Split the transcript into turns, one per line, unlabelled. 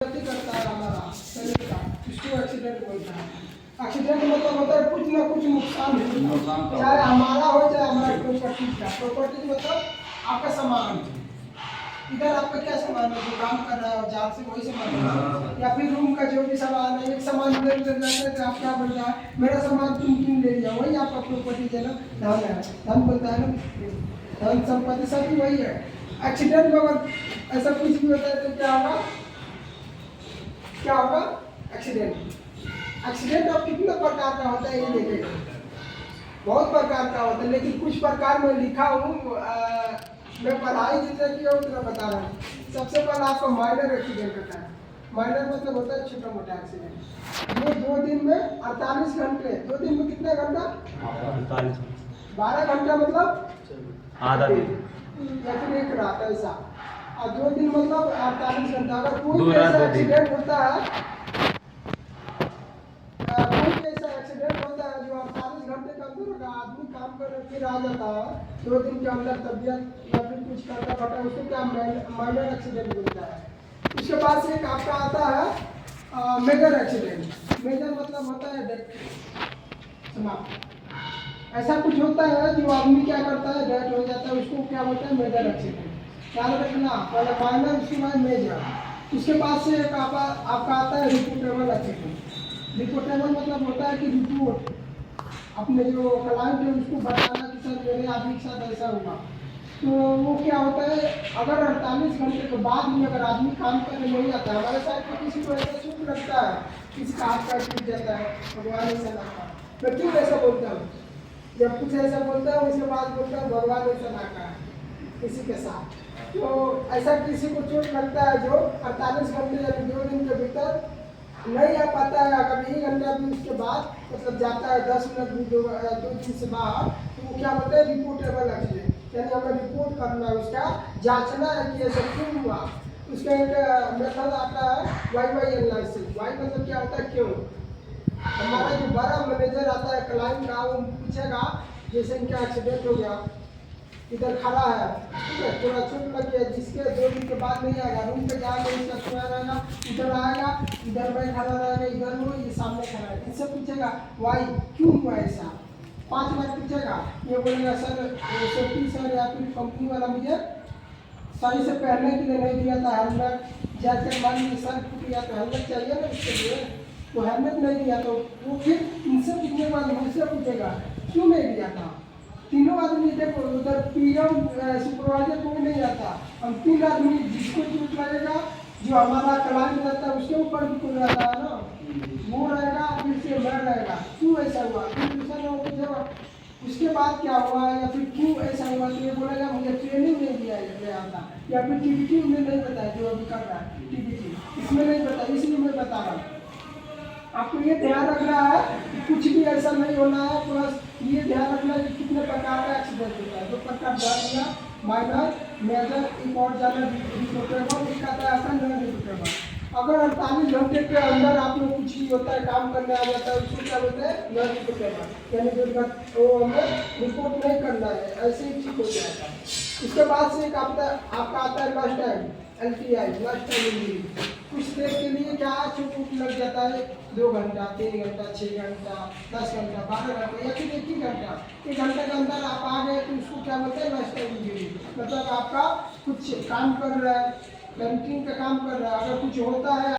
गलती करता है हमारा शरीर का, इसको एक्सीडेंट बोलता है। एक्सीडेंट मतलब होता है कुछ ना कुछ नुकसान हो, चाहे हमारा हो चाहे हमारे प्रॉपर्टी का। प्रॉपर्टी मतलब आपका सामान, इधर आपका क्या सामान है, जो काम कर रहा है जहाँ से वही सामान है, या फिर रूम का जो भी सामान है, एक सामान इधर उधर जाता है तो आप क्या बोल रहा है, मेरा सामान तुम ले लिया, वही आपका प्रॉपर्टी है ना, धन है। धन बोलता है ना, धन संपत्ति सब भी वही है। एक्सीडेंट में अगर ऐसा कुछ भी होता है तो क्या होगा, क्या होगा एक्सीडेंट। एक्सीडेंट अब कितने प्रकार का होता है ये देखिए, बहुत प्रकार का होता है, लेकिन कुछ प्रकार में लिखा हूँ, मैं पढ़ाई जितना किया उतना बता रहा हूँ। सबसे पहले आपका माइनर एक्सीडेंट होता है। माइनर मतलब होता है छोटा मोटा एक्सीडेंट, ये 2 दिन में 48 घंटे, 2 दिन में कितना घंटा, 12 घंटा मतलब
आधा दिन
या फिर एक रात ऐसा, और 2 दिन मतलब 48 घंटा। अगर कोई भी ऐसा एक्सीडेंट होता है, कोई भी ऐसा एक्सीडेंट होता है जो 48 घंटे के अंदर अगर आदमी काम कर फिर आ जाता है 2 दिन के अंदर तबियत या फिर कुछ करता फटा, उसको क्या माइनर एक्सीडेंट बोलता है। उसके बाद से एक आपका आता है मेजर एक्सीडेंट। मेजर मतलब होता है डेथ, समाप्त। ऐसा कुछ होता है जो आदमी क्या करता है, डेथ हो जाता है, उसको क्या बोलते हैं, मेजर एक्सीडेंट। याद रखना, पहले माइनर उसके बाद मेजर। उसके बाद से एक आपका आता है रिपोर्टेबल एक्सीडेंट। रिपोर्टेबल मतलब होता है कि रिपोर्ट अपने जो क्लाइंट है उसको बताना कि सर मेरे आदमी के साथ ऐसा हुआ। तो वो क्या होता है, अगर 48 घंटे के बाद भी अगर आदमी काम करने नहीं आता, हमारे साथ में किसी को ऐसा चूक लगता है, किसी का हाथ पैर टूट जाता है, भगवान ऐसा ना कहा। मैं क्यों ऐसा बोलता हूँ, जब कुछ ऐसा बोलता हूँ उसके बाद बोलता हूँ भगवान ऐसा ना कहा किसी के साथ। तो ऐसा किसी को चोट लगता है जो 48 घंटे यानी 2 दिन के भीतर नहीं आ पाता है, अगर 1 घंटा भी उसके बाद मतलब जाता है 10 मिनट भी 2 दिन से बाद, तो वो क्या बोलते हैं, रिपोर्टेबल एक्सीडेंट। यानी हमें रिपोर्ट करना है, उसका जांचना है कि ऐसा क्यों हुआ। उसका एक मेथड आता है वाई एनालिसिस। वाई मतलब क्या होता है, क्यों। हमारा जो बड़ा मैनेजर आता है क्लाइंट का, वो पूछेगा जैसे इनका एक्सीडेंट हो गया, इधर खड़ा है, ठीक है, थोड़ा चोट लग गया, जिसके 2 दिन के बाद नहीं आएगा, रूम पे जाएगा, इसका सोया रहेगा, इधर आएगा, इधर में खड़ा रहेगा, इधर वो ये सामने खड़ा है, इनसे पूछेगा वाई, क्यों हुआ ऐसा। 5 बार पूछेगा, ये बोलेगा सर सेफ्टी सर या फिर कंपनी वाला मुझे सही से पहनने के लिए नहीं दिया था हेलमेट, जैसे मान लीजिए सर टूट गया तो हेलमेट चाहिए ना इसके लिए, तो हेलमेट नहीं दिया, तो वो फिर इनसे पूछने के बाद मुझसे पूछेगा क्यों नहीं दिया था। तीनों आदमी देखो, उधर पीएम सुपरवाइजर कोई नहीं आता, हम 3 आदमी, जिसको चोट लगेगा जो हमारा क्लाइंट रहता है उसके ऊपर भी कोई रहता है ना, वो रहेगा, फिर से मैं रहेगा, क्यों ऐसा हुआ, फिर दूसरा लोगों को जवाब, उसके बाद क्या हुआ या फिर क्यों ऐसा हुआ, तो ये बोलेगा मुझे ट्रेनिंग नहीं दिया गया था, या फिर टीबीटी में नहीं बताया, जो अभी कर रहा है टीबीटी इसमें नहीं बताया, इसलिए मैं बता रहा हूँ। आपको ये ध्यान रखना है कि कुछ भी ऐसा नहीं होना है, प्लस ये ध्यान रखना है कि कितने प्रकार का एक्सीडेंट होता है। 2 प्रकार जान लिया, माइनर मेजर, एक और जाना रिपोर्टेबल, एक आता है आपका नॉन रिपोर्टेबल। अगर 48 घंटे के अंदर आप लोग कुछ भी होता है, काम करने आ जाता है, उसको क्या बोलते हैं, नॉन रिपोर्टेबल, यानी जो वो हमें रिपोर्ट नहीं करना है, ऐसे ही ठीक हो जाएगा। उसके बाद से एक आपका आता है last time LTI, last time injury. कुछ देर के लिए क्या चोट लग जाता है, 2 घंटा, 3 घंटा, 6 घंटा, 10 घंटा, 12 घंटा, या फिर 1 ही घंटा, 1 घंटे के अंदर आप आ गए तो उसको क्या बोलते हैं, लास्ट टाइम इंजरी। मतलब आपका कुछ काम कर रहा है, पेंटिंग का काम कर रहा है, अगर कुछ होता है